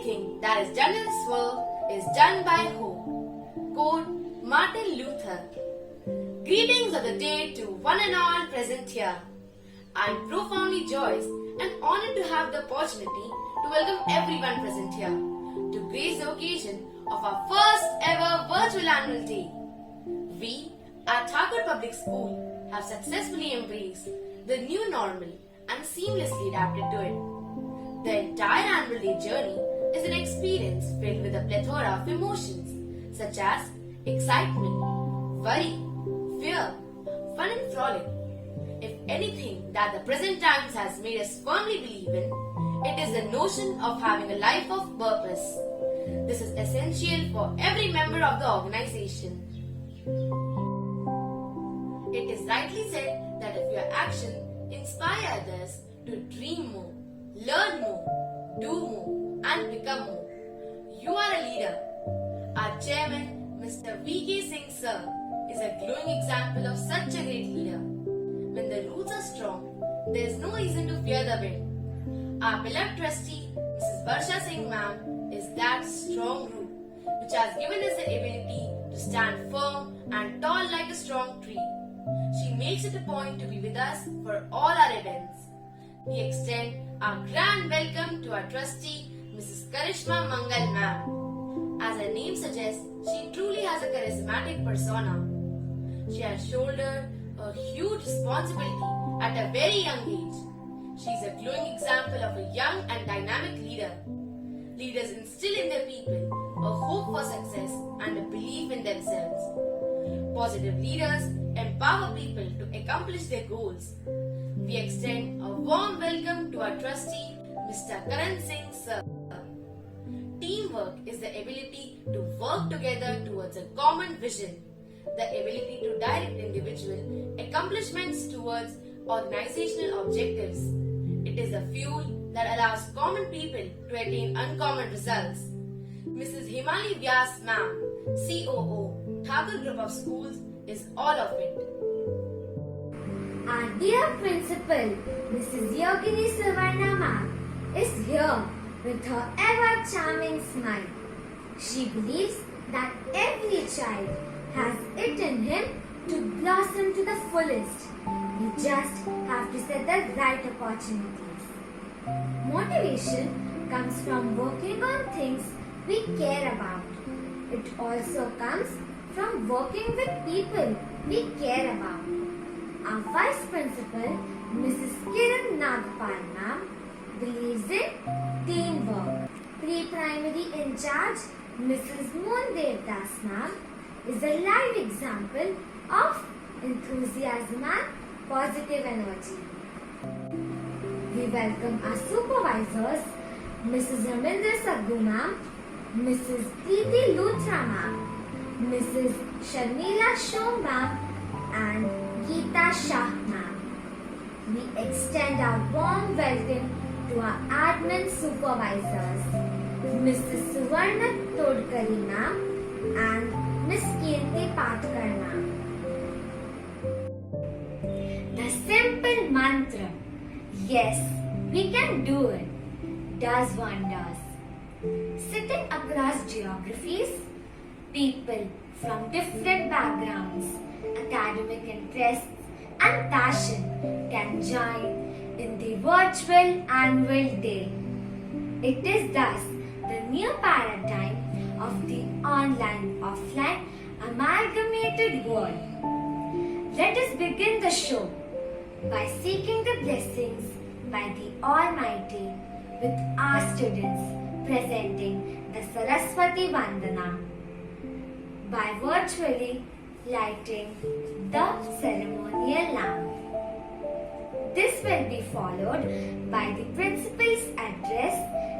Everything that is done in this world is done by who? Quote Martin Luther. Greetings of the day to one and all present here. I am profoundly joyous and honored to have the opportunity to welcome everyone present here to grace the occasion of our first ever virtual annual day. We at Thakur Public School have successfully embraced the new normal and seamlessly adapted to it. The entire annual day journey is an experience filled with a plethora of emotions such as excitement, worry, fear, fun and frolic. If anything that the present times has made us firmly believe in, it is the notion of having a life of purpose. This is essential for every member of the organization. It is rightly said that if your action inspire others to dream more, learn more, do more and become more, you are a leader. Our chairman, Mr. V.K. Singh sir, is a glowing example of such a great leader. When the roots are strong, there is no reason to fear the wind. Our beloved trustee, Mrs. Varsha Singh ma'am, is that strong root which has given us the ability to stand firm and tall like a strong tree. She makes it a point to be with us for all our events. We extend our grand welcome to our trustee, Mrs. Karishma Mangal ma'am. As her name suggests, she truly has a charismatic persona. She has shouldered a huge responsibility at a very young age. She is a glowing example of a young and dynamic leader. Leaders instill in their people a hope for success and a belief in themselves. Positive leaders empower people to accomplish their goals. We extend a warm welcome to our trustee, Mr. Karan Singh sir. Teamwork is the ability to work together towards a common vision, the ability to direct individual accomplishments towards organizational objectives. It is the fuel that allows common people to attain uncommon results. Mrs. Himali Vyas ma'am, COO, Thakur Group of Schools, is all of it. Our dear principal, Mrs. Yogini Savarna ma'am, is here with her ever charming smile. She believes that every child has it in him to blossom to the fullest. We just have to set the right opportunities. Motivation comes from working on things we care about. It also comes from working with people we care about. Our Vice Principal, Mrs. Kiran Nagpal ma'am, believes in teamwork. Pre-primary in charge, Mrs. Moon Devdas ma'am, is a live example of enthusiasm and positive energy. We welcome our supervisors, Mrs. Ramindra Saggu ma'am, Mrs. Preeti Luthra ma'am, Mrs. Sharmila Shom ma'am, and Geeta Shah ma'am. We extend our warm welcome to our admin supervisors, Mrs. Suvarna Todkari ma'am and Miss Kirti Patkar ma'am. The simple mantra, yes, we can do it, does wonders. Sitting across geographies, people from different backgrounds, academic interests and passion can join in the virtual annual day. It is thus the new paradigm of the online-offline amalgamated world. Let us begin the show by seeking the blessings by the Almighty with our students presenting the Saraswati Vandana by virtually lighting the ceremonial lamp. This will be followed by the principal's address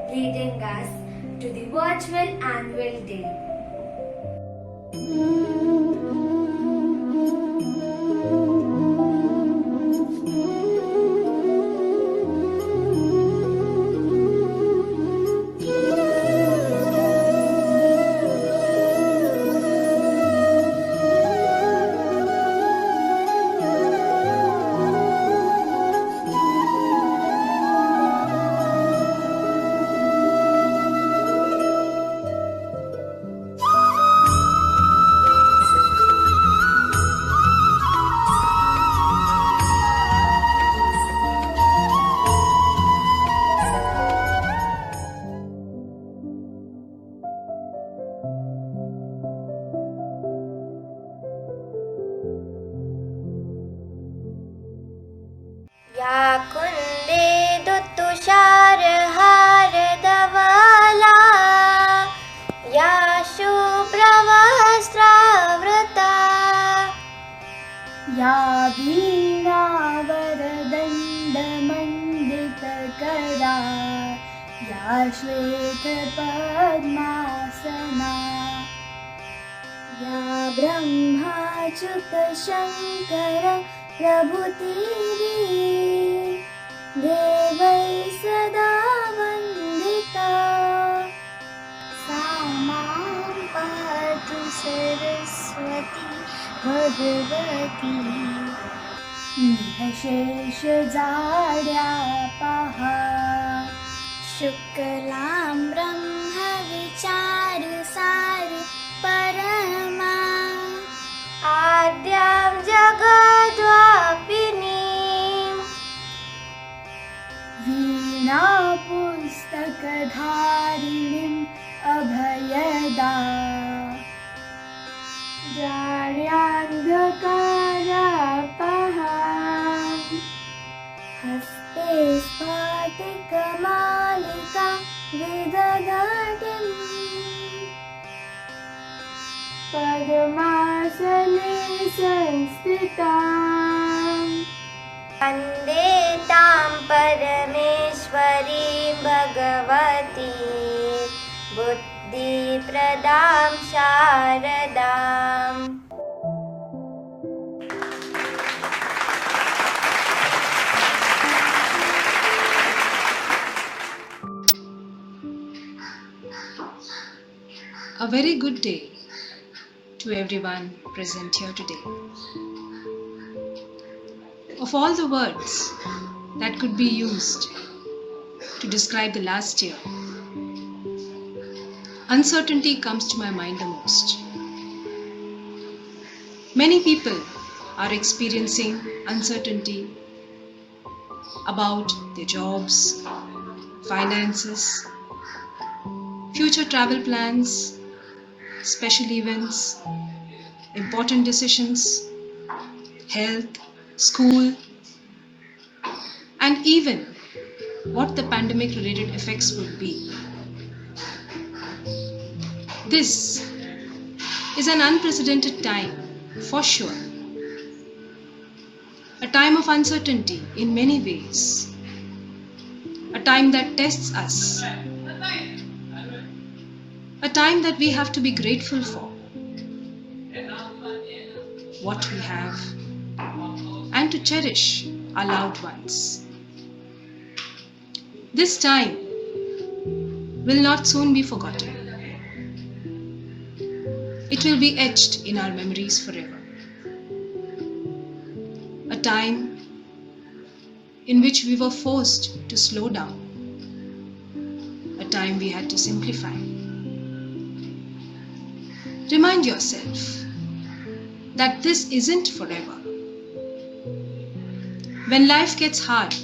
leading us to the virtual annual day. या कुन्देदुतुषारहारधवला या शुभ्रवस्त्रावृता या वीणावरदण्डमण्डितकरा या श्वेतपद्मासना या ब्रह्माच्युतशङ्कर प्रभुतिः देवैः सदा वन्दिता सा मां पातु सरस्वती भगवती निःशेषजाड्यापहा शुक्लां ब्रह्मविचारसार परमा आद्यां जगद्वापिनीं वीणापुस्तकधारिणीम् अभयदा जाड्यान्धकारापहा हस्ते स्फाटिकमालिका विदधातिम् पद्मासने संस्थिताम् वन्दे तां परमेश्वरीं Bhagwati बुद्धिप्रदां शारदाम् A very good day to everyone present here today. Of all the words that could be used to describe the last year, uncertainty comes to my mind the most. Many people are experiencing uncertainty about their jobs, finances, future travel plans, special events, important decisions, health, school, and even what the pandemic related effects would be. This is an unprecedented time for sure. A time of uncertainty in many ways. A time that tests us. A time that we have to be grateful for what we have and to cherish our loved ones. This time will not soon be forgotten. It will be etched in our memories forever. A time in which we were forced to slow down. A time we had to simplify. Remind yourself that this isn't forever. When life gets hard,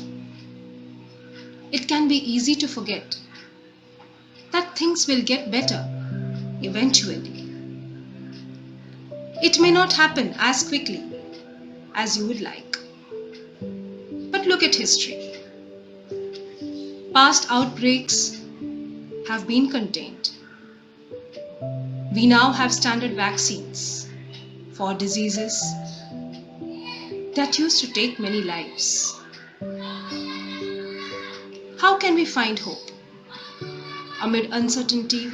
it can be easy to forget that things will get better eventually. It may not happen as quickly as you would like. But look at history. Past outbreaks have been contained. We now have standard vaccines for diseases that used to take many lives. How can we find hope amid uncertainty,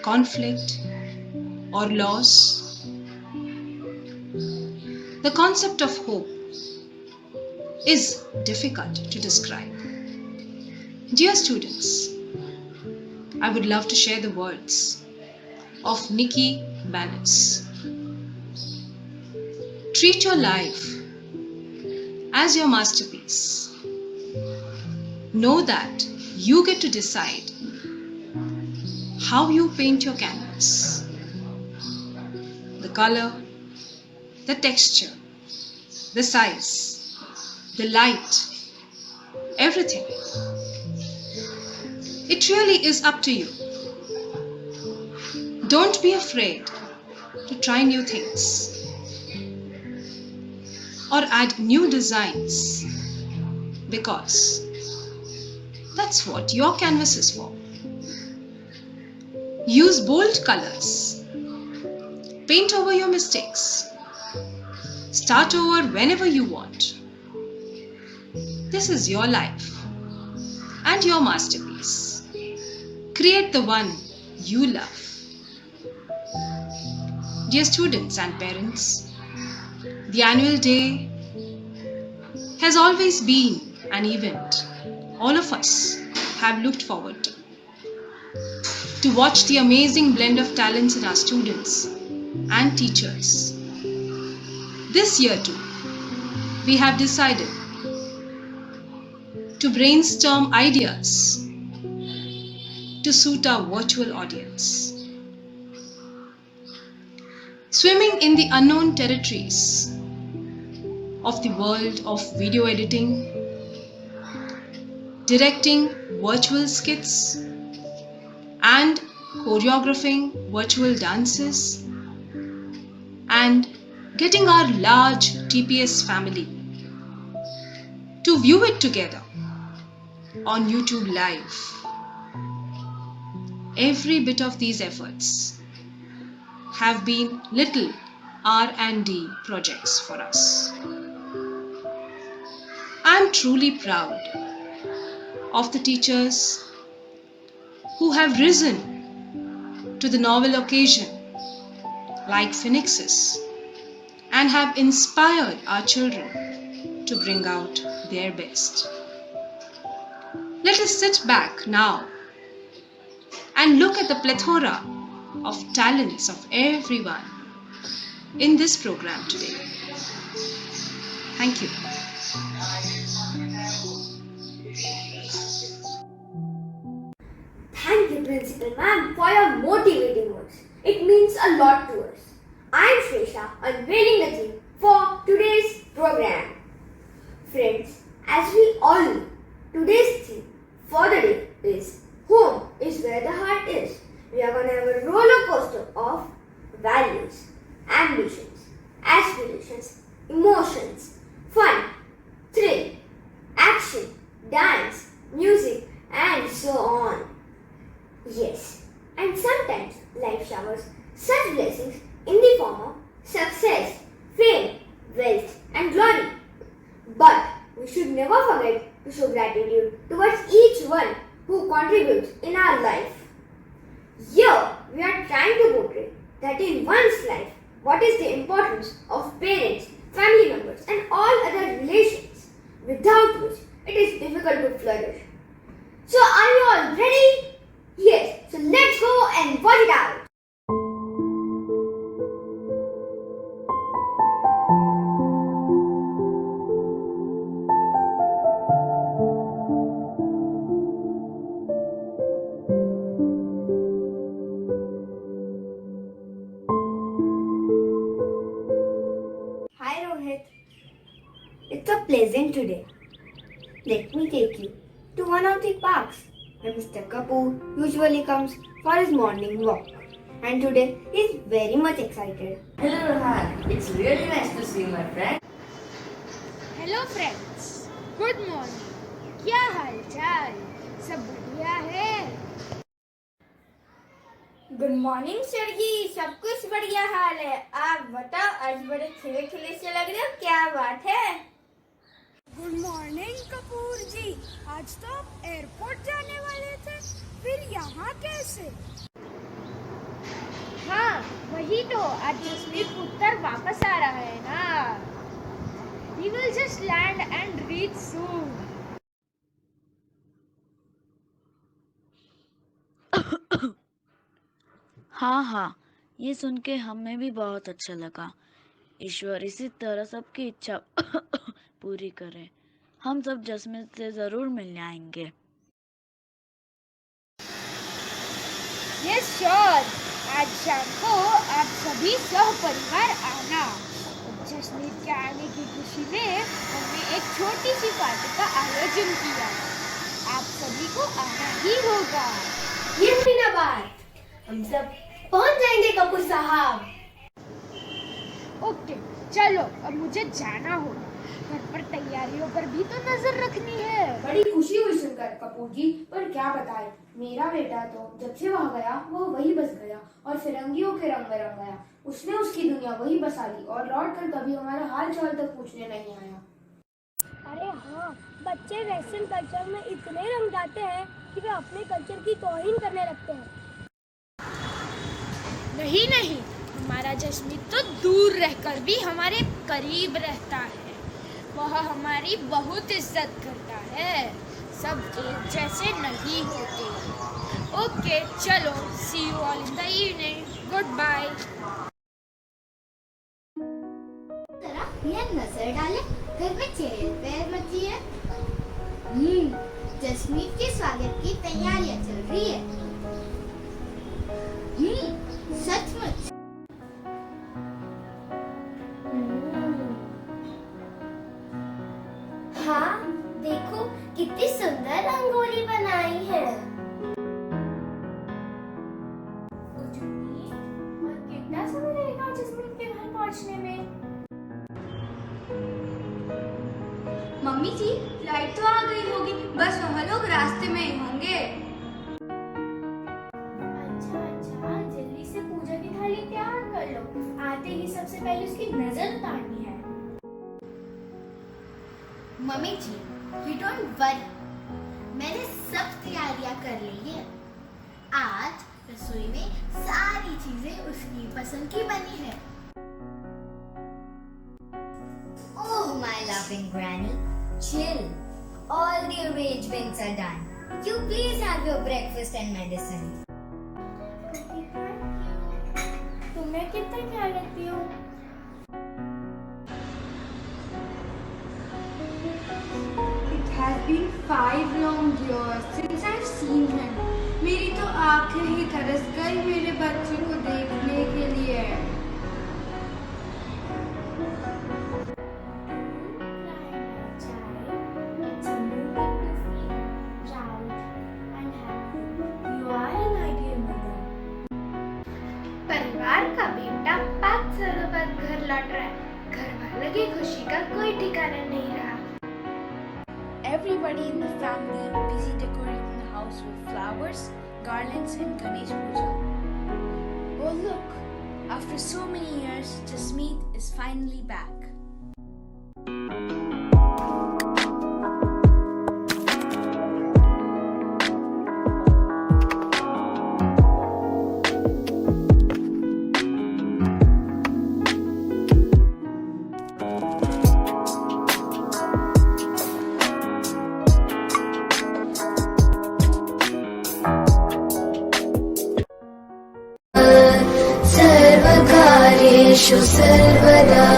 conflict, or loss? The concept of hope is difficult to describe. Dear students, I would love to share the words of Nikki Bannis. Treat your life as your masterpiece. Know that you get to decide how you paint your canvas. The color, the texture, the size, the light, everything. It really is up to you. Don't be afraid to try new things. or add new designs, because that's what your canvas is for. Use bold colors. Paint over your mistakes. Start over whenever you want. This is your life and your masterpiece. Create the one you love. Dear students and parents, the annual day has always been an event all of us have looked forward to watch the amazing blend of talents in our students and teachers. This year too, we have decided to brainstorm ideas to suit our virtual audience. Swimming in the unknown territories of the world of video editing, directing virtual skits, and choreographing virtual dances, and getting our large TPS family to view it together on YouTube Live. Every bit of these efforts have been little R&D projects for us. I am truly proud of the teachers who have risen to the novel occasion like phoenixes and have inspired our children to bring out their best. Let us sit back now and look at the plethora of talents of everyone in this program today. Thank you. Thank you, Principal Ma'am, for your motivating words. It means a lot to us. I am Shresha, unveiling the theme for today's program. Friends, as we all know, today's theme for the day is Home is where the heart is. We are going to have a roller coaster of values, ambitions, aspirations, emotions, fun, thrill, action, dance, music, and so on. Yes, and sometimes life showers such blessings in the form of success, fame, wealth, and glory. But we should never forget to show gratitude towards each one who contributes in our life. Here, we are trying to portray that in one's life, what is the importance of parents, family members, and all other relations, without which it is difficult to flourish. So, are you all ready? Yes, so let's go and watch it out. Hi Rohit. It's a pleasant today. Let me take you to one of the parks where Mr. Kapoor usually comes for his morning walk. And today he is very much excited. Hello Rohan, it's really nice to see you, my friend. Hello friends, good morning. क्या हाल चाल? सब बढ़िया है? Good morning sir जी, सब कुछ बढ़िया हाल है. आप बताओ, आज बड़े खिले खिले से लग रहे हो, क्या बात है? गुड मॉर्निंग कपूर जी, आज तो आप एयरपोर्ट जाने वाले थे, फिर यहाँ कैसे? हाँ, वही तो, आज जसमीत उत्तर वापस आ रहा है ना. He will just land and reach soon. हाँ हाँ, ये सुन के हमें भी बहुत अच्छा लगा. ईश्वर इसी तरह सबकी इच्छा पूरी करे. हम सब जसमीत से जरूर मिलने आएंगे. Yes, sure. आज शाम को आप सभी सह परिवार आना. जसमीत के आने की खुशी में हमने एक छोटी सी पार्टी का आयोजन किया. आप सभी को आना ही होगा. ये महीना बाद हम सब पहुंच जाएंगे कपूर साहब. ओके चलो अब मुझे जाना होगा, घर पर तैयारियों पर भी तो नजर रखनी है। बड़ी खुशी हुई सुनकर कपूर जी, पर क्या बताए, मेरा बेटा तो जब से वहाँ गया वो वही बस गया और फिरंगियों के रंग में रंग गया। उसने उसकी दुनिया वही बसा ली और लौट कर कभी हमारा हाल चाल तक पूछने नहीं आया। अरे हाँ, बच्चे वेस्टर्न कल्चर में इतने रंग जाते हैं कि वे अपने कल्चर की तौहीन करने लगते हैं। नहीं नहीं, हमारा जसमीत तो दूर रहकर भी हमारे करीब रहता है। वह हमारी बहुत इज्जत करता है। सब एक जैसे नहीं होते। ओके चलो, see you all in the evening, good bye. यह नजर डाले, घर में चहल पहल मची है। जसमीत के स्वागत की तैयारियां चल रही है। सचमुच हाँ, देखो कितनी सुंदर रंगोली बनाई है। और कितना समय लगेगा जसमीत के घर पहुंचने में? मम्मी जी, फ्लाइट तो आ गई होगी, बस वहाँ लोग रास्ते में ही होंगे। अच्छा, जल्दी से पूजा की थाली तैयार कर लो। आते ही सबसे पहले उसकी नजर उतारनी है। Mummy ji, you don't worry, मैंने सब तैयारियां कर ली है। आज रसोई में सारी चीजें उसकी पसंद की बनी है। Oh my loving granny, chill. All the arrangements are done. You please have your breakfast and medicine. तुम्हें कितना ख्याल रखती हो? It has been 5 long years since I've seen him. मेरी तो आंखें ही तरस गई मेरे बच्चे को देखने के लिए। It's a moment to feel proud and happy. You are an ideal mother. परिवार का बेटा 5 सालों बाद घर लौट रहा है। घर वालों की खुशी का कोई ठिकाना नहीं रहा। Everybody in the family busy decorating the house with flowers, garlands and Ganesh Puja. Oh look, after so many years, Jasmeet is finally back. सर्वकार्येषु सर्वदा।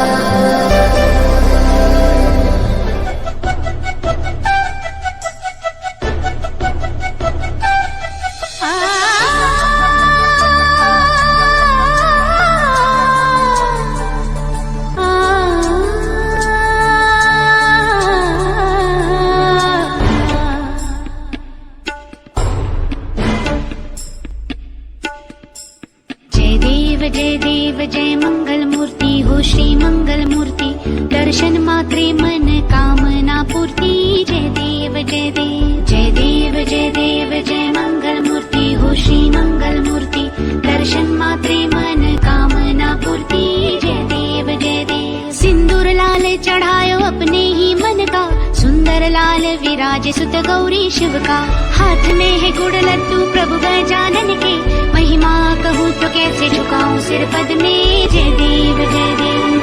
जय देव जय मंगल मूर्ति हो श्री मंगल मूर्ति, दर्शन मात्रे मन कामना पूर्ति। जय देव जय देव जय देव जय देव जय मंगल मूर्ति हो श्री मंगल मूर्ति, दर्शन मात्रे मन कामना पूर्ति। जय देव जय देव। सिंदूर लाल चढ़ायो अपने ही मन का, सुंदर लाल विराज सुत गौरी शिव का। हाथ में है गुड़ लड्डू प्रभु गजानन के, महिमा कहूँ तो कैसे झुकाऊं सिर पद में। जय देव जय देव।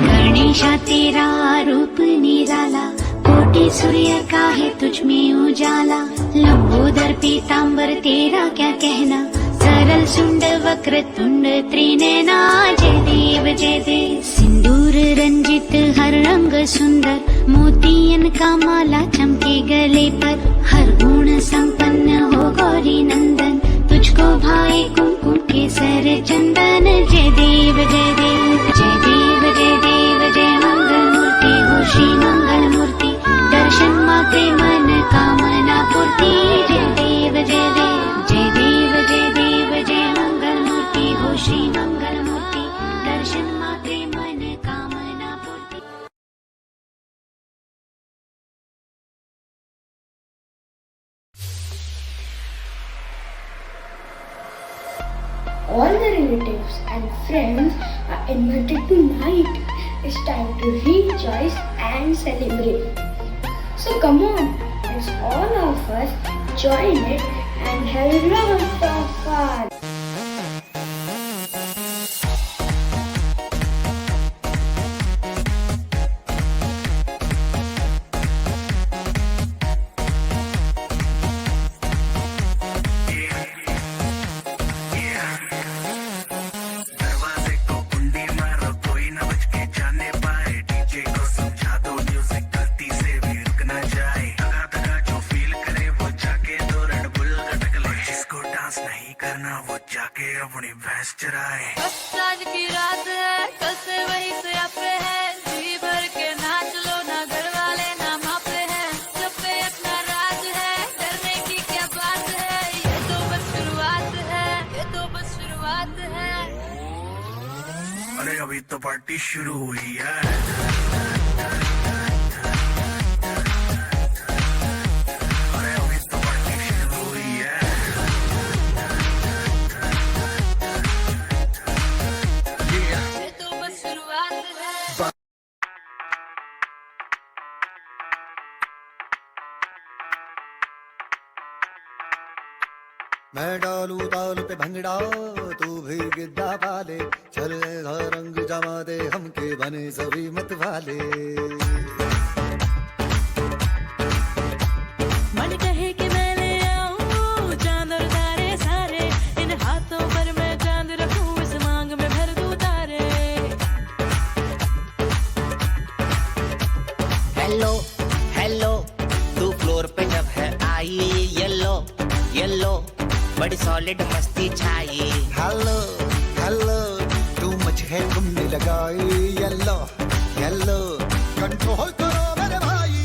गणेशा तेरा रूप निराला, कोटि सूर्य का है तुझ में उजाला। लंबोदर पीतांबर तेरा क्या कहना, सरल सुंड वक्र तुंड त्रिनयना। जय देव जय देव। सिंदूर रंजित हर रंग सुंदर, मोतियन का माला चमके गले पर। हर गुण संपन्न हो गौरी नंदन, तुझको भाए कुमकुम केसर चंदन। जय देव जय देव जय देव। मात्रे मन कामना पूर्ति जय देव जय देव जय देव जय देव जय मंगल मूर्ति हो श्री मंगल मूर्ति दर्शन मात्रे मन कामना पूर्ति। All the relatives and friends are invited tonight. It's time to rejoice and celebrate. So come on, let's all of us join it and have lots of fun. अपनी भैंस चराए। आज की रात है, कल से वही से आपे है, जी भर के नाच लो ना, घर वाले ना मापे हैं, सब पे अपना राज है, डरने की क्या बात है, ये तो बस शुरुआत है, ये तो बस शुरुआत है। अरे अभी तो पार्टी शुरू हुई है। मैं डालू ताल पे भंगड़ा तू भी गिद्दा पाले, चल ऐसा रंग जमा दे हमके बने सभी मत वाले। मन कहे कि मैं ले आऊं चांद और तारे सारे, इन हाथों पर मैं चांद रखूं, इस मांग में भर दूं तारे। हेलो हेलो तू फ्लोर पे जब है आई, येलो येलो बड़ी सॉलिड मस्ती छाई। हेलो हेलो तू मुझ है तुमने लगाई, येलो येलो कंट्रोल करो मेरे भाई।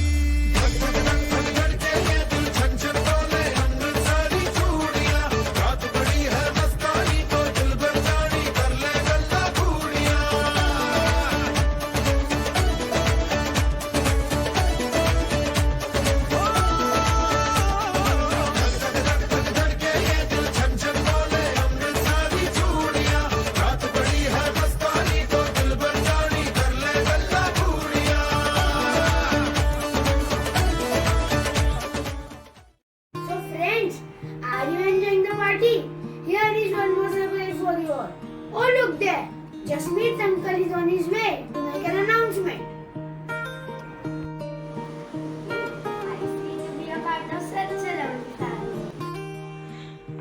Oh, look there! Jasmeet's uncle is on his way to make an announcement.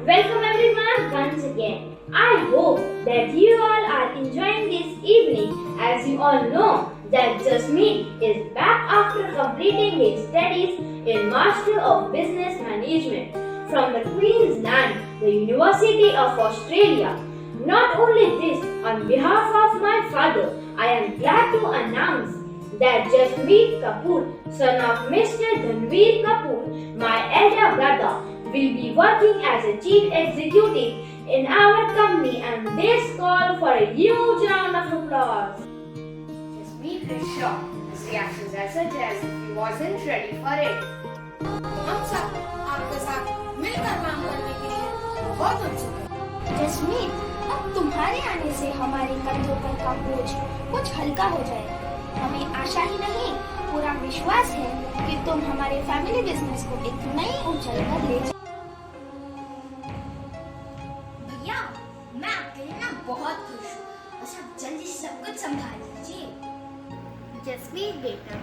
Welcome everyone once again. I hope that you all are enjoying this evening. As you all know that Jasmeet is back after completing his studies in Master of Business Management from the Queensland, the University of Australia. Not only this, on behalf of my father, I am glad to announce that Jasmeet Kapoor, son of Mr. Dhanveer Kapoor, my elder brother, will be working as a chief executive in our company, and this call for a huge round of applause. Jasmeet is shocked. His reactions are such as if he wasn't ready for it. हम सब आपके साथ मिलकर काम करने के लिए बहुत उत्सुक हैं। जसमीत, अब तुम्हारे आने से हमारे कंधों पर का बोझ कुछ हल्का हो जाएगा। हमें आशा ही नहीं, पूरा विश्वास है कि तुम हमारे फैमिली बिजनेस को एक नई ऊंचाई पर ले जाओ। भैया, मैं आपके लिए ना बहुत खुश हूँ। बस आप जल्दी सब कुछ संभाल लीजिए। जसमीत बेटा,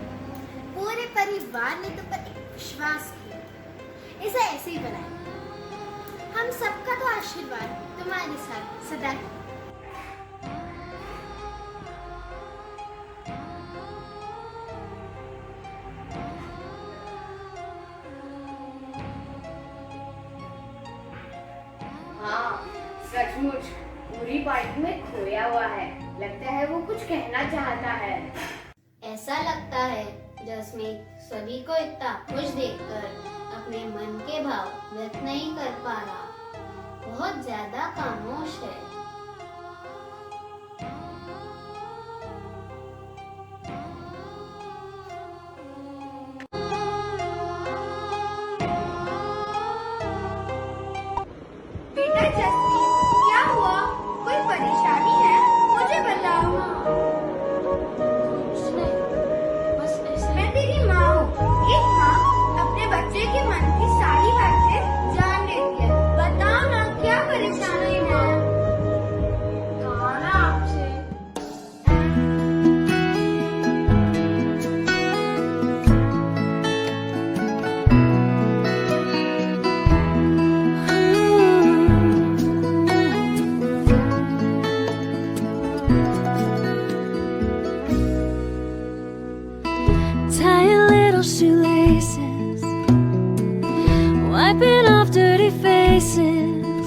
पूरे परिवार ने तुम पर एक विश्वास किया, इसे ऐसे ही बनाए। हम सबका तो आशीर्वाद तुम्हारे साथ सदा है। हाँ, सचमुच पूरी पार्टी में खोया हुआ है। लगता है वो कुछ कहना चाहता है। ऐसा लगता है जसमीत सभी को इतना खुश देखकर अपने मन के भाव व्यक्त नहीं कर पा रहा। बहुत ज्यादा खामोश है। बेटा जसमीत, क्या हुआ? कोई परेशानी है? मुझे बताओ। कुछ नहीं, बस ऐसे। मैं तेरी माँ हूँ। एक माँ अपने बच्चे के मन की सारी बातें जान लेती है। बताओ ना, क्या परेशानी है? कहा ना आपसे। Tie your little shoelaces, wiping off dirty faces.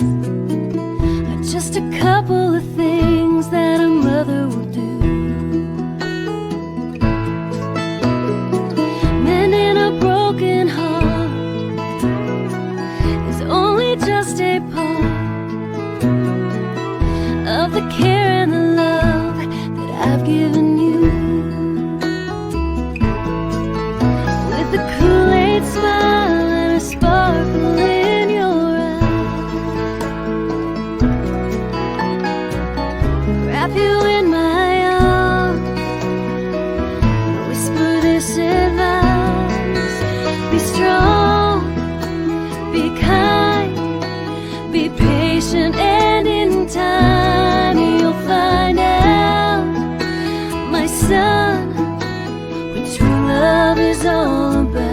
Just a couple of things that a mother will do. Mending a broken heart is only just a part of the care and the love that I've given you. With a Kool-Aid smile and a sparkle in your eye, wrap you in my arms, whisper this advice: be strong, be kind, be patient, and in time you'll find out, my son, what true love is all about.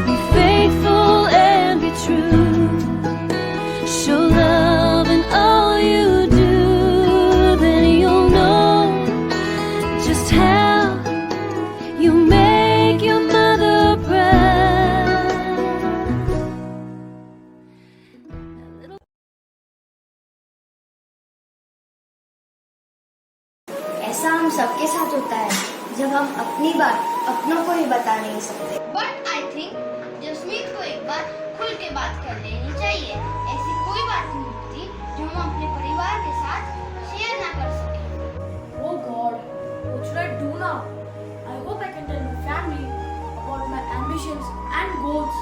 Be faithful and be true. Show love in all you do. Then you'll know just how you make your mother proud. ऐसा हम सबके साथ होता है जब हम अपनी बात अपनों को ही बता नहीं सकते। बट आई थिंक जसमीत को एक बार खुल के बात कर लेनी चाहिए। ऐसी कोई बात नहीं होती जो हम अपने परिवार के साथ शेयर ना कर सके। Oh God, what should I do now? I hope I can tell my family about my ambitions and goals,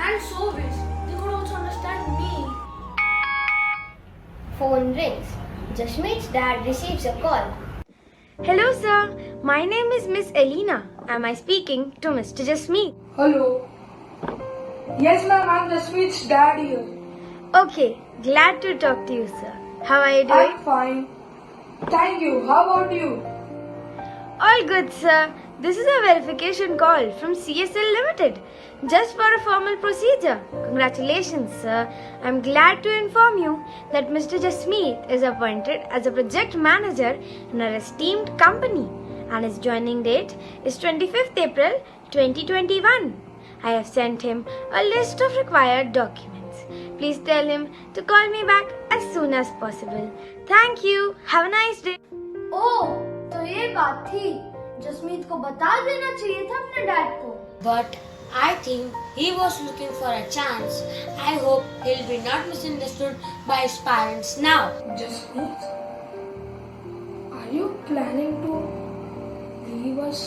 and so wish they could also understand me. Phone rings. Jasmeet's dad receives a call. Hello, sir. My name is Miss Elena. Am I speaking to Mr. Jasmeet? Hello. Yes, ma'am, I'm Jasmeet's dad here. Okay, glad to talk to you, sir. How are you doing? I'm fine. Thank you. How about you? All good, sir. This is a verification call from CSL Limited, just for a formal procedure. Congratulations, sir. I'm glad to inform you that Mr. Jasmeet is appointed as a project manager in our esteemed company, and his joining date is 25th April 2021. I have sent him a list of required documents. Please tell him to call me back as soon as possible. Thank you. Have a nice day. ओह, तो ये बात थी। जसमीत को बता देना चाहिए था अपने डैड को। But I think he was looking for a chance. I hope he'll be not misunderstood by his parents now. Jasmeet, are you planning to leave us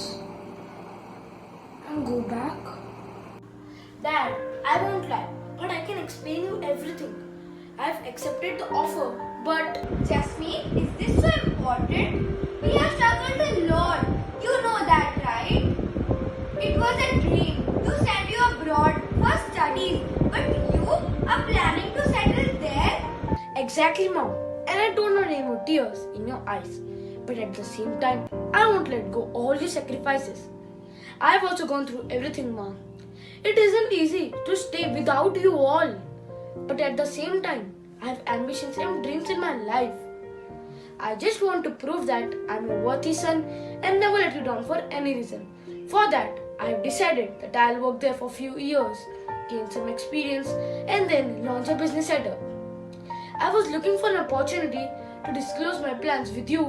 and go back? Dad, I won't lie, but I can explain you everything. I've accepted the offer, but Jasmeet, is this so important? We have struggled a lot. You know that, right? It was a dream to send you abroad for studies, but you are planning to settle there? exactly, Mom. And I don't know any more tears in your eyes. But at the same time, I won't let go all your sacrifices. I've also gone through everything, Mom. It isn't easy to stay without you all. But at the same time, I have ambitions and dreams in my life. I just want to prove that I'm a worthy son and never let you down for any reason. For that, I have decided that I'll work there for a few years, gain some experience, and then launch a business setup. I was looking for an opportunity to disclose my plans with you,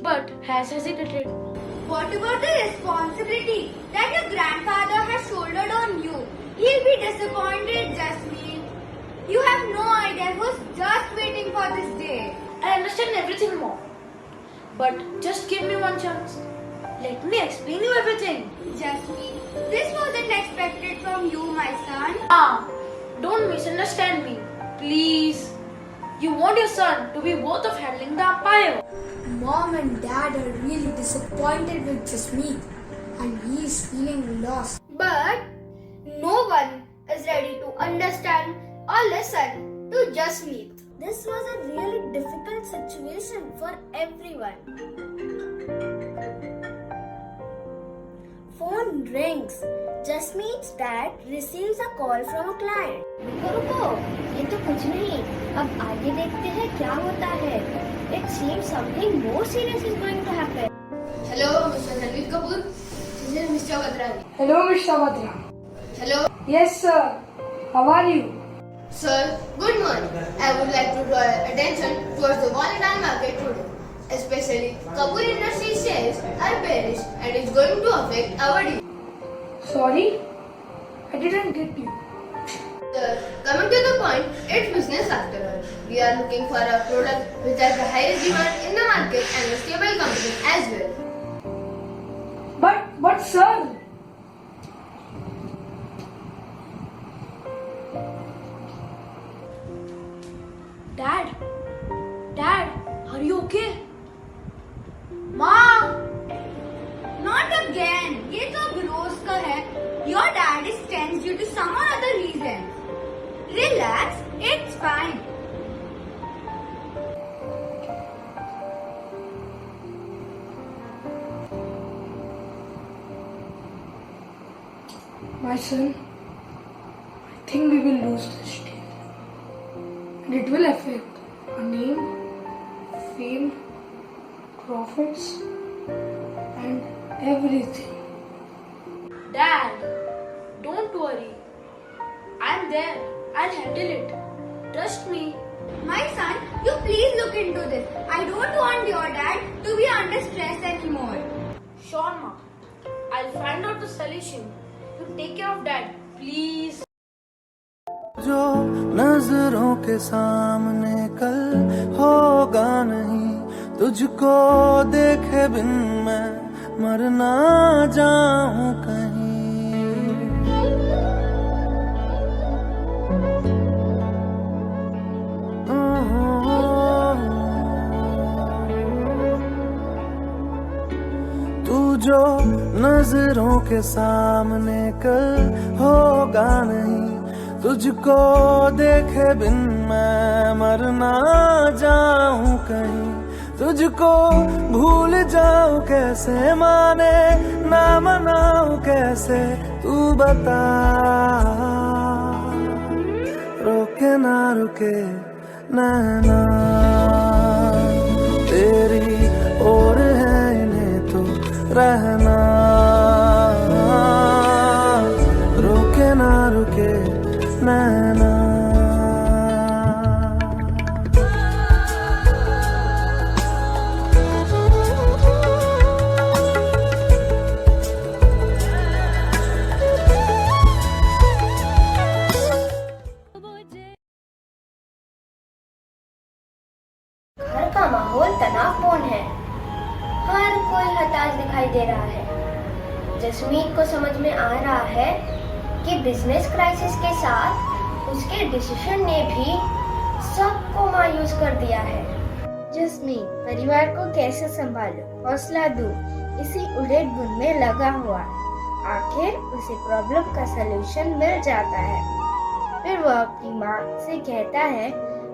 but has hesitated. What about the responsibility that your grandfather has shouldered on you? He'll be disappointed, Jasmine. You have no idea who's just waiting for this day. I understand everything, Mom. But just give me one chance. Let me explain you everything. Jasmine, this wasn't expected from you, my son. Don't misunderstand me, please. You want your son to be worth of handling the empire. Mom and Dad are really disappointed with Jasmeet and he is feeling lost. But no one is ready to understand or listen to Jasmeet. This was a really difficult situation for everyone. Phone rings. Jasmeet's dad receives a call from a client. रुको, ये तो कुछ नहीं. अब आगे देखते हैं क्या होता है. It seems something more serious is going to happen. Hello, Mr. Ranveer Kapoor. This is Mr. Vadrani. Hello, Mr. Vatra. Hello, Yes, sir. How are you? sir. Good morning. I would like to draw your attention towards the volatile market today. Especially Kapoor Industries shares are bearish and it's going to affect our deal. Sorry? I didn't get you. Sir, coming to the point, it's business after all. We are looking for a product which has the highest demand in the market and a stable company as well. But sir, Dad, are you okay? Mom! Not again. ये तो रोज का है. Your dad is tense due to some or other reason. Relax, it's fine. my son, I think we will lose this deal. And it will affect our name, fame, profits, and everything. Dad, don't worry. I'm there. I'll handle it. Trust me. My son, you please look into this. I don't want your dad to be under stress anymore. Sure, Ma. I'll find out the solution. You take care of Dad, please. जो नजरों के सामने कल होगा नहीं, तुझको देखे बिन मैं मर ना जाऊं कहीं. तू जो नजरों के सामने कल होगा नहीं, तुझको देखे बिन मैं मर ना जाऊं कहीं. तुझको भूल जाऊं कैसे, माने ना मनाऊं कैसे, तू बता. रोके ना रुके नैना तेरी ओर है, इन्हें तो रहना. रोके ना रुके नैना. घर का माहौल तनावपूर्ण है. हर कोई हताश दिखाई दे रहा है. जसमीत को समझ में आ रहा है कि बिजनेस क्राइसिस के साथ उसके डिसीजन ने भी सबको मायूस कर दिया है. जसमीत परिवार को कैसे संभालूं, हौसला दूं, इसी उड़ेद बुन में लगा हुआ. आखिर उसे प्रॉब्लम का सलूशन मिल जाता है. फिर वह अपनी माँ से कहता है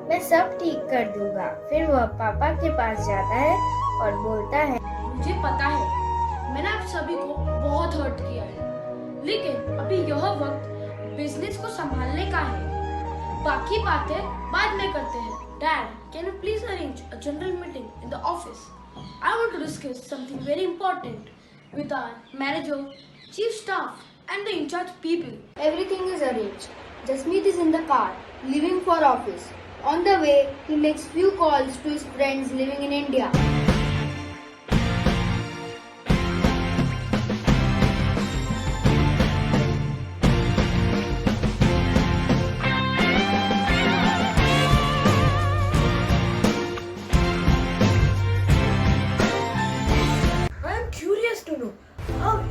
मैं सब ठीक कर दूंगा. फिर वह पापा के पास जाता है और बोलता है मुझे पता है मैंने आप सभी को बहुत हर्ट किया है, लेकिन अभी यह वक्त बिजनेस को संभालने का है. बाकी बातें बाद में करते हैं. Dad, can you please arrange a general meeting in the office? I want to discuss something very important with our manager, chief staff and the in charge people. Everything is arranged. Jasmeet is in the car, leaving for office. On the way, he makes few calls to his friends living in India.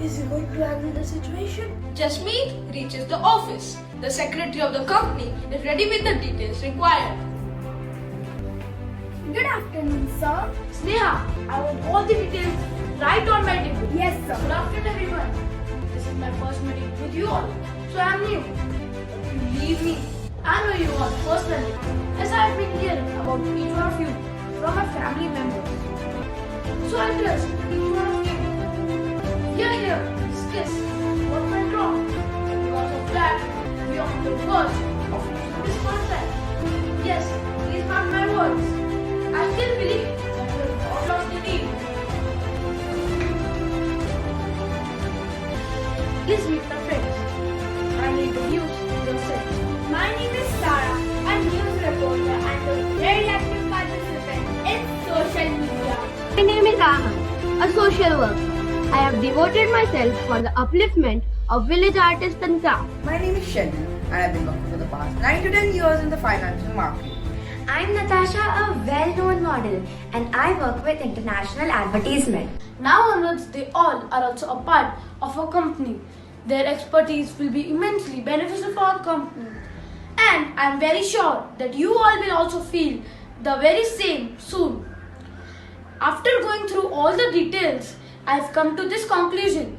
is he going to handle the situation? Jasmeet reaches the office. The secretary of the company is ready with the details required. Good afternoon, sir. Sneha, I want all the details right on my table. Yes, sir. Good afternoon, everyone. This is my first meeting with you all, so I am new. Believe me, I know you all personally, as I have been hearing about each one of you from my family members. So I trust each one of you. We are here to discuss what went wrong. Because of that, we are on the verge of losing this contract. Yes, please mark my words. I still believe that we have not lost the deal. Please meet my friends. I need the news yourself. My name is Sarah, a news reporter and a very active participant in social media. My name is Ahan, a social worker. I have devoted myself for the upliftment of village artists and crafts. My name is Shannon and I've been working for the past 9 to 10 years in the financial market. I'm Natasha, a well-known model, and I work with international advertisement. Now onwards, they all are also a part of our company. Their expertise will be immensely beneficial for our company. And I am very sure that you all will also feel the very same soon. After going through all the details, I have come to this conclusion.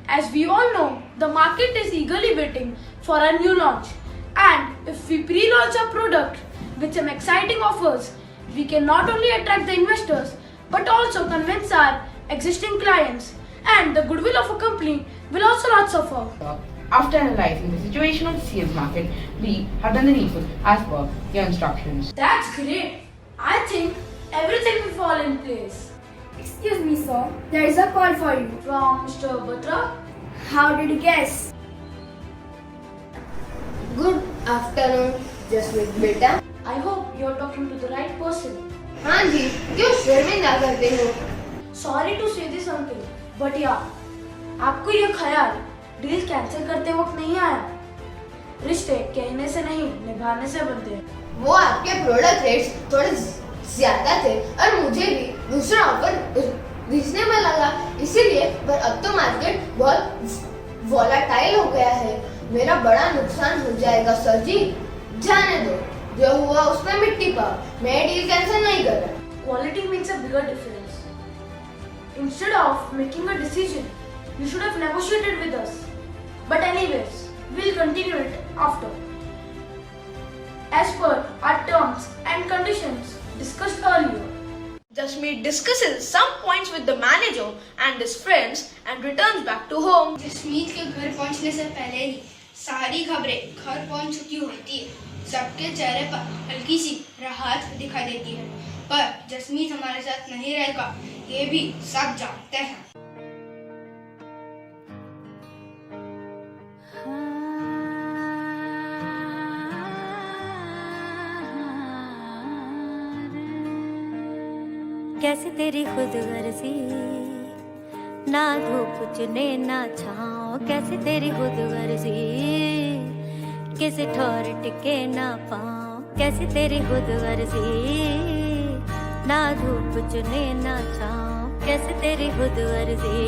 As we all know, the market is eagerly waiting for a new launch. And if we pre-launch a product with some exciting offers, we can not only attract the investors but also convince our existing clients, and the goodwill of a company will also not suffer. After analyzing the situation of the sales market, we have done the needful as per your instructions. That's great. I think everything will fall in place. Excuse me, sir. There is a call for you. From Mr. Batra? How did you guess? Good afternoon, Jasmeet beta. I hope you're talking to the right person. हाँ जी, क्यों शर्मिंदा करते हो? Sorry to say this, uncle, but yeah, आपको ये ख्याल deal cancel करते वक्त नहीं आया? रिश्ते कहने से नहीं, निभाने से बनते हैं। वो आपके प्रोडक्ट रेट्स थोड़े ज्यादा थे और मुझे भी दूसरा ऑफर रीजनेबल लगा, इसीलिए। पर अब तो मार्केट बहुत वोलाटाइल हो गया है, मेरा बड़ा नुकसान हो जाएगा सर जी। जाने दो, जो हुआ उसमें मिट्टी पाओ, मैं डील कैंसिल नहीं कर रहा। Quality makes a bigger difference. Instead of making a decision, you should have negotiated with us. But anyways, we'll continue it after. As per our terms and conditions discussed earlier. Jasmeet discusses some points with the manager and his friends and returns back to home. Jasmeet के घर पहुंचने से पहले ही सारी खबरें घर पहुंच चुकी होती है। सबके चेहरे पर हल्की सी राहत दिखाई देती है, पर जसमीत हमारे साथ नहीं रहेगा, ये भी सब जानते हैं। कैसे तेरी खुद गर्जी, ना धूप चुने ना छाँव, कैसे तेरी खुद गर्जी, किसी ठोर टिके ना पाँव, कैसे तेरी खुद गर्जी, ना धूप चुने ना छाँव, कैसे तेरी खुद गर्जी,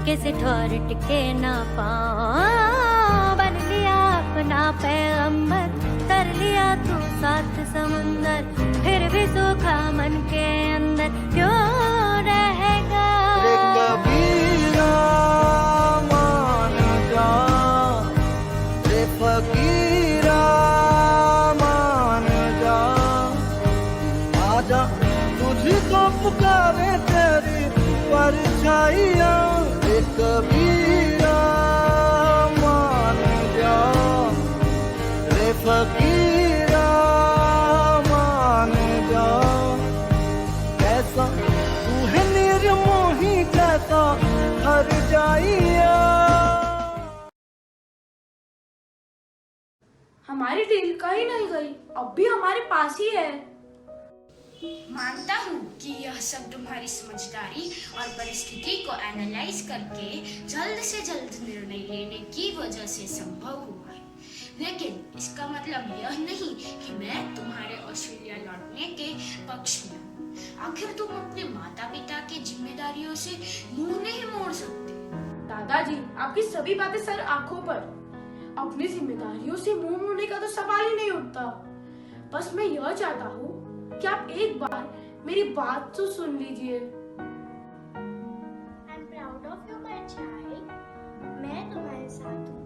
किसी ठोर टिके ना पाँव। बन लिया अपना पैगंबर, कर लिया तू साथ समुंदर, फिर भी सूखा मन के अंदर क्यों रहेगा? कबीरा मान जा, रे फकीरा मान जा, आजा तुझको पुकारे तेरी परछाइयाँ, रे कबीरा मान जा, रे फकीरा मान जा। कैसा तू है निर्मोही, कैसा हर जाइया। हमारी डील कहीं नहीं गई, अब भी हमारे पास ही है। मानता हूँ कि यह सब तुम्हारी समझदारी और परिस्थिति को एनालाइज करके जल्द से जल्द निर्णय लेने की वजह से संभव हुआ है, लेकिन इसका मतलब यह नहीं कि मैं तुम्हारे ऑस्ट्रेलिया लौटने के पक्ष में हूँ। आखिर तुम अपने माता पिता की जिम्मेदारियों से मुंह नहीं मोड़ सकते। दादाजी, आपकी सभी बातें सर आंखों पर। अपनी जिम्मेदारियों से मुंह मोड़ने का तो सवाल ही नहीं उठता। बस मैं यह चाहता हूँ कि आप एक बार मेरी बात तो सुन लीजिए। I'm proud of you, my child. मैं तुम्हारे साथ हूँ।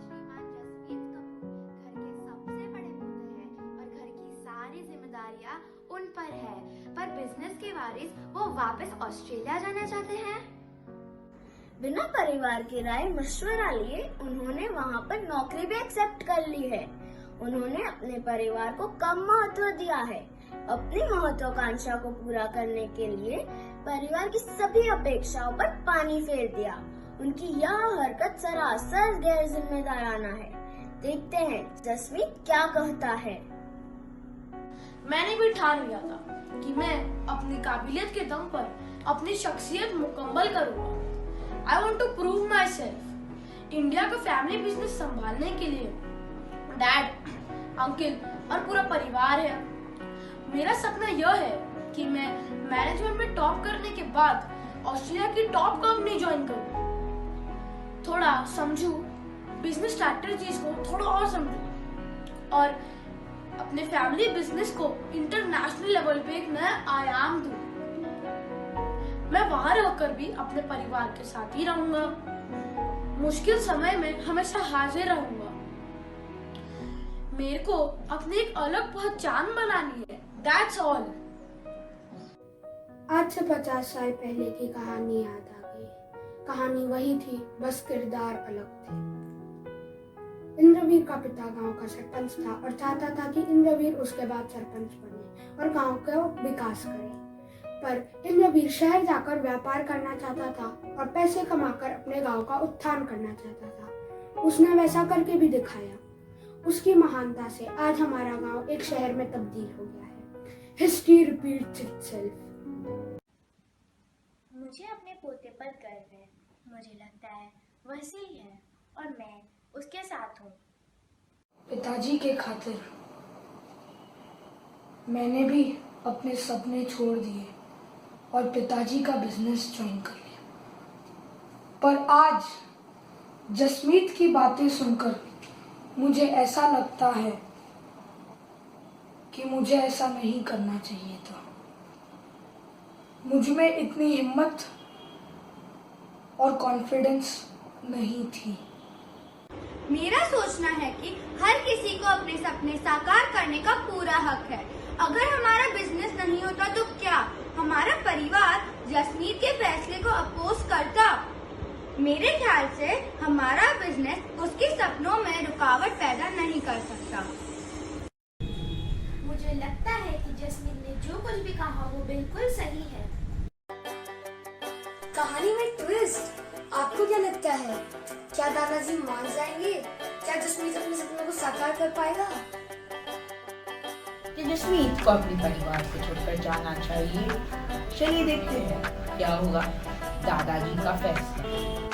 श्रीमान जसमीत कपूर घर के सबसे बड़े पुत्र हैं और घर की सारी जिम्मेदारियाँ उन पर है। पर बिजनेस के वारिस वो वापस ऑस्ट्रेलिया जाना चाहते हैं। बिना परिवार की राय मशवरा लिए उन्होंने वहाँ पर नौकरी भी एक्सेप्ट कर ली है। उन्होंने अपने परिवार को कम महत्व दिया है। अपनी महत्वाकांक्षा को पूरा करने के लिए परिवार की सभी अपेक्षाओं पर पानी फेर दिया। उनकी यह हरकत सरासर गैर जिम्मेदाराना है। देखते हैं जसमीत क्या कहता है। मैंने भी ठान लिया था कि मैं अपनी काबिलियत के दम पर अपनी शख्सियत मुकम्मल करूंगा। I want to prove myself. India का फैमिली बिजनेस संभालने के लिए डैड, अंकल और पूरा परिवार है। मेरा सपना यह है कि मैं मैनेजमेंट में टॉप करने के बाद ऑस्ट्रेलिया की टॉप कंपनी ज्वाइन करूं। थोड़ा समझूं, बिजनेस स्ट्रैटेजीज को थोड़ा और समझूं और अपने फैमिली बिजनेस को इंटरनेशनल लेवल पे एक नया आयाम दूं। मैं वहां रहकर भी अपने परिवार के साथ ही रहूंगा। मुश्किल समय में हमेशा हाजिर रहूंगा। मेरे को अपनी एक अलग पहचान बनानी है। That's all. आज से 50 साल पहले की कहानी याद आ गई। कहानी वही थी, बस किरदार अलग थे। इंद्रवीर का पिता गांव का सरपंच था और चाहता था कि इंद्रवीर उसके बाद सरपंच बने और गांव का विकास करे। पर इंद्रवीर शहर जाकर व्यापार करना चाहता था और पैसे कमाकर अपने गांव का उत्थान करना चाहता था। उसने वैसा करके भी दिखाया। उसकी महानता से आज हमारा गांव एक शहर में तब्दील हो गया है। History repeats itself. मुझे अपने पोते पर गर्व है। मुझे लगता है वह सही है और मैं उसके साथ हूँ। पिताजी के खातिर मैंने भी अपने सपने छोड़ दिए और पिताजी का बिजनेस ज्वाइन कर लिया। पर आज जसमीत की बातें सुनकर मुझे ऐसा लगता है कि मुझे ऐसा नहीं करना चाहिए था। मुझ में इतनी हिम्मत और कॉन्फिडेंस नहीं थी। मेरा सोचना है कि हर किसी को अपने सपने साकार करने का पूरा हक है। अगर हमारा बिजनेस नहीं होता तो क्या हमारा परिवार जसमीत के फैसले को अपोज करता? मेरे ख्याल से हमारा बिजनेस उसके सपनों में रुकावट पैदा नहीं कर सकता। मुझे लगता है कि जसमीत ने जो कुछ भी कहा वो बिल्कुल सही है। कहानी में ट्विस्ट। आपको क्या लगता है, क्या दादाजी मान जाएंगे? क्या जसमीत अपने सपनों को साकार कर पाएगा? कि जसमीत को अपने परिवार को छोड़कर जाना चाहिए। चलिए देखते हैं क्या होगा दादाजी का फैसला।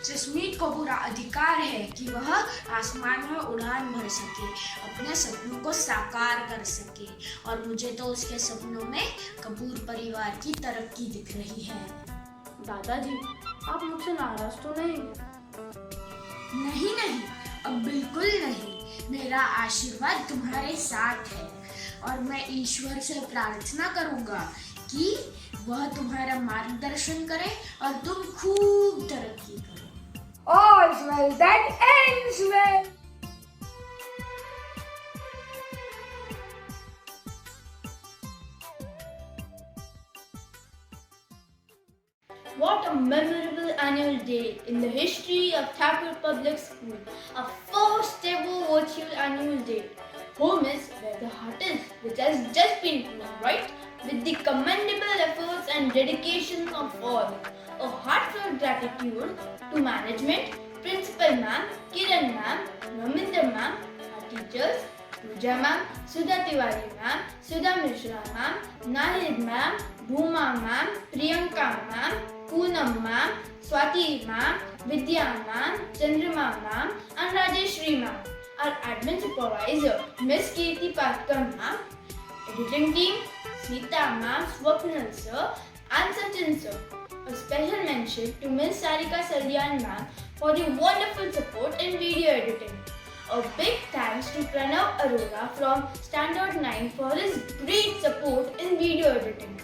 जसमीत को पूरा अधिकार है कि वह आसमान में उड़ान भर सके, अपने सपनों को साकार कर सके और मुझे तो उसके सपनों में कपूर परिवार की तरक्की दिख रही है। दादाजी, आप मुझसे नाराज तो नहीं? नहीं, अब बिल्कुल नहीं। मेरा आशीर्वाद तुम्हारे साथ है और मैं ईश्वर से प्रार्थना करूंगा कि वह तुम्हारा मार्गदर्शन करे और तुम खूब तरक्की करो। All's well that ends well. What a memorable annual day in the history of Thakur Public School. Our first ever virtual annual day. Home is where the heart is, which has just been proven, right? With the commendable efforts and dedication of all. A heartfelt gratitude to management, Principal Ma'am, Kiran Ma'am, Raminder Ma'am, our teachers, Pooja Ma'am, Sudha Tiwari Ma'am, Sudha Mishra Ma'am, Nahid Ma'am, Bhuma Ma'am, Priyanka Ma'am, Poonam Ma'am, Swati Ma'am, Vidya Ma'am, Chandrama Ma'am, and Rajeshri Ma'am. Our admin supervisor, Miss Kirti Patkar Ma'am, editing team, Sita Ma'am, Swapnil Sir, and Sachin Sir. A special mention to Miss Sarika Salyan Ma'am for the wonderful support in video editing. A big thanks to Pranav Arora from Standard 9 for his great support in video editing.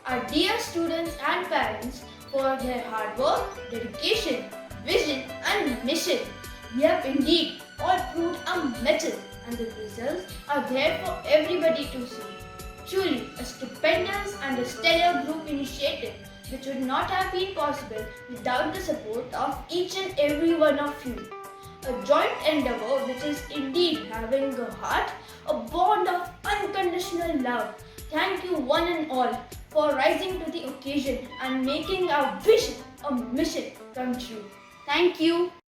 Our dear students and parents for their hard work, dedication, vision and mission. We have indeed all proved a mettle and the results are there for everybody to see. Truly a stupendous and a stellar group initiative which would not have been possible without the support of each and every one of you. A joint endeavor which is indeed having a heart, a bond of unconditional love. Thank you one and all for rising to the occasion and making our vision a mission come true. Thank you.